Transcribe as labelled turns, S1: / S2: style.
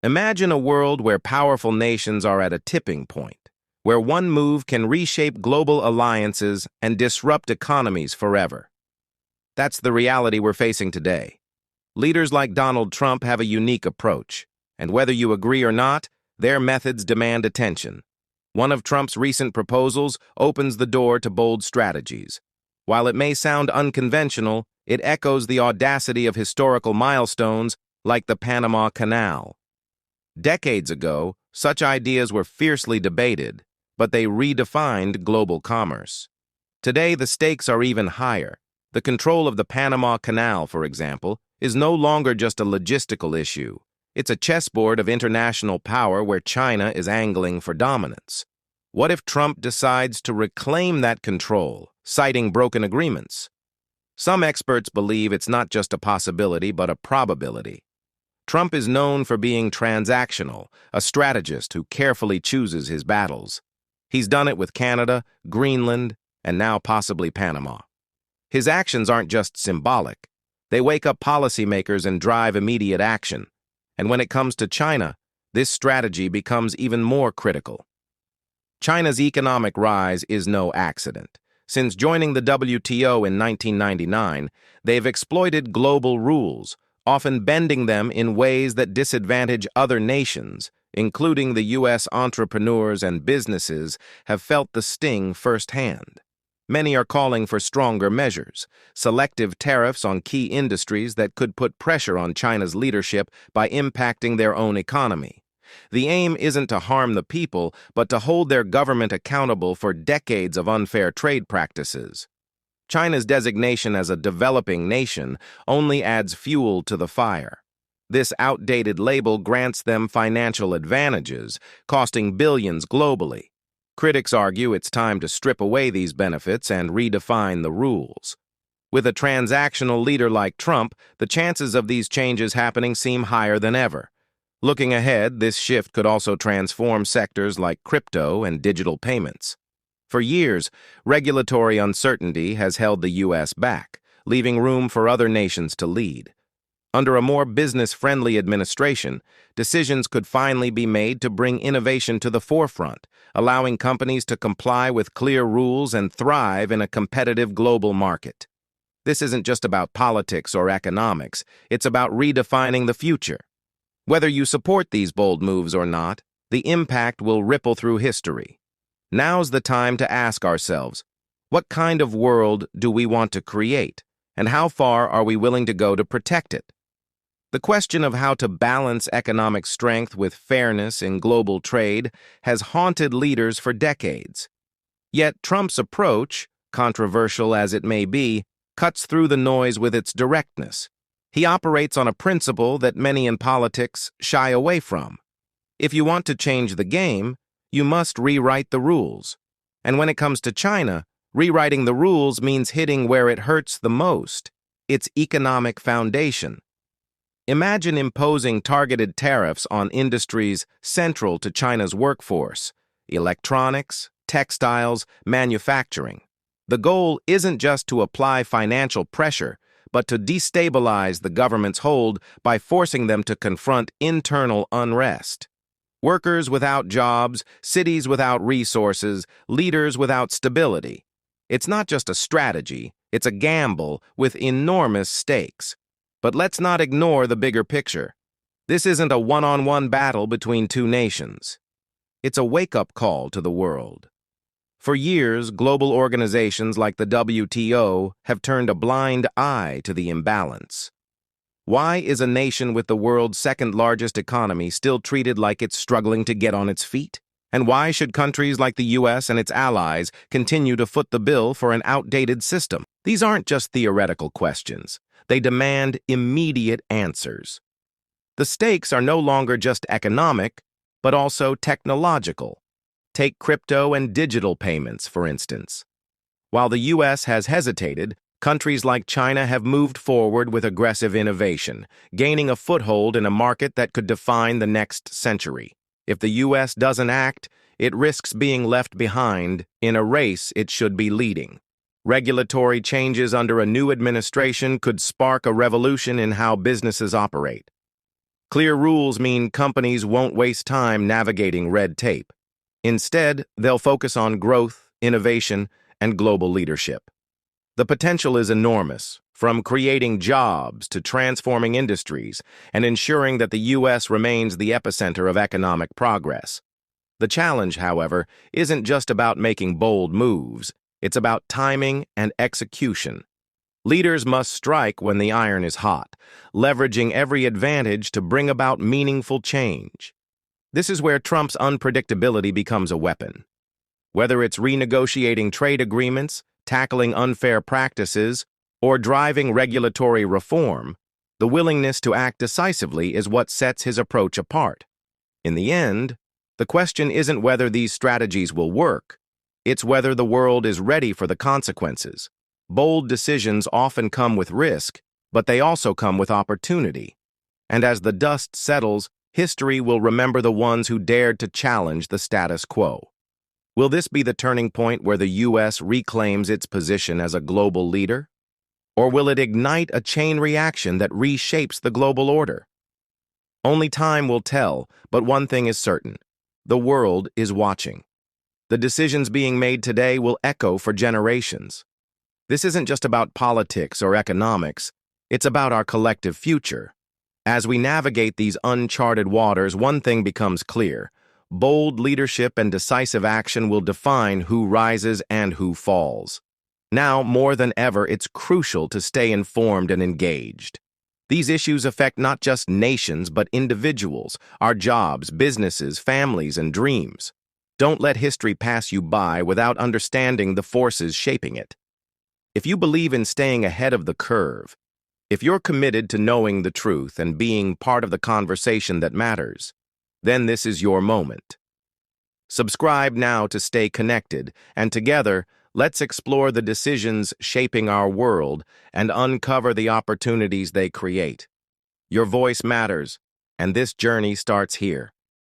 S1: Imagine a world where powerful nations are at a tipping point, where one move can reshape global alliances and disrupt economies forever. That's the reality we're facing today. Leaders like Donald Trump have a unique approach, and whether you agree or not, their methods demand attention. One of Trump's recent proposals opens the door to bold strategies. While it may sound unconventional, it echoes the audacity of historical milestones like the Panama Canal. Decades ago, such ideas were fiercely debated, but they redefined global commerce. Today, the stakes are even higher. The control of the Panama Canal, for example, is no longer just a logistical issue. It's a chessboard of international power where China is angling for dominance. What if Trump decides to reclaim that control, citing broken agreements? Some experts believe it's not just a possibility, but a probability. Trump is known for being transactional, a strategist who carefully chooses his battles. He's done it with Canada, Greenland, and now possibly Panama. His actions aren't just symbolic. They wake up policymakers and drive immediate action. And when it comes to China, this strategy becomes even more critical. China's economic rise is no accident. Since joining the WTO in 1999, they've exploited global rules, often bending them in ways that disadvantage other nations, including the U.S. Entrepreneurs and businesses have felt the sting firsthand. Many are calling for stronger measures, selective tariffs on key industries that could put pressure on China's leadership by impacting their own economy. The aim isn't to harm the people, but to hold their government accountable for decades of unfair trade practices. China's designation as a developing nation only adds fuel to the fire. This outdated label grants them financial advantages, costing billions globally. Critics argue it's time to strip away these benefits and redefine the rules. With a transactional leader like Trump, the chances of these changes happening seem higher than ever. Looking ahead, this shift could also transform sectors like crypto and digital payments. For years, regulatory uncertainty has held the U.S. back, leaving room for other nations to lead. Under a more business-friendly administration, decisions could finally be made to bring innovation to the forefront, allowing companies to comply with clear rules and thrive in a competitive global market. This isn't just about politics or economics, it's about redefining the future. Whether you support these bold moves or not, the impact will ripple through history. Now's the time to ask ourselves, what kind of world do we want to create, and how far are we willing to go to protect it? The question of how to balance economic strength with fairness in global trade has haunted leaders for decades. Yet Trump's approach, controversial as it may be, cuts through the noise with its directness. He operates on a principle that many in politics shy away from. If you want to change the game, you must rewrite the rules. And when it comes to China, rewriting the rules means hitting where it hurts the most, its economic foundation. Imagine imposing targeted tariffs on industries central to China's workforce: electronics, textiles, manufacturing. The goal isn't just to apply financial pressure, but to destabilize the government's hold by forcing them to confront internal unrest. Workers without jobs, cities without resources, leaders without stability. It's not just a strategy, it's a gamble with enormous stakes. But let's not ignore the bigger picture. This isn't a one-on-one battle between two nations. It's a wake-up call to the world. For years, global organizations like the WTO have turned a blind eye to the imbalance. Why is a nation with the world's second-largest economy still treated like it's struggling to get on its feet? And why should countries like the U.S. and its allies continue to foot the bill for an outdated system? These aren't just theoretical questions. They demand immediate answers. The stakes are no longer just economic, but also technological. Take crypto and digital payments, for instance. While the U.S. has hesitated, countries like China have moved forward with aggressive innovation, gaining a foothold in a market that could define the next century. If the U.S. doesn't act, it risks being left behind in a race it should be leading. Regulatory changes under a new administration could spark a revolution in how businesses operate. Clear rules mean companies won't waste time navigating red tape. Instead, they'll focus on growth, innovation, and global leadership. The potential is enormous, from creating jobs to transforming industries and ensuring that the U.S. remains the epicenter of economic progress. The challenge, however, isn't just about making bold moves. It's about timing and execution. Leaders must strike when the iron is hot, leveraging every advantage to bring about meaningful change. This is where Trump's unpredictability becomes a weapon. Whether it's renegotiating trade agreements, tackling unfair practices, or driving regulatory reform, the willingness to act decisively is what sets his approach apart. In the end, the question isn't whether these strategies will work, it's whether the world is ready for the consequences. Bold decisions often come with risk, but they also come with opportunity. And as the dust settles, history will remember the ones who dared to challenge the status quo. Will this be the turning point where the U.S. reclaims its position as a global leader? Or will it ignite a chain reaction that reshapes the global order? Only time will tell, but one thing is certain: the world is watching. The decisions being made today will echo for generations. This isn't just about politics or economics, it's about our collective future. As we navigate these uncharted waters, one thing becomes clear: bold leadership and decisive action will define who rises and who falls. Now, more than ever, it's crucial to stay informed and engaged. These issues affect not just nations, but individuals, our jobs, businesses, families, and dreams. Don't let history pass you by without understanding the forces shaping it. If you believe in staying ahead of the curve, if you're committed to knowing the truth and being part of the conversation that matters, then this is your moment. Subscribe now to stay connected, and together, let's explore the decisions shaping our world and uncover the opportunities they create. Your voice matters, and this journey starts here.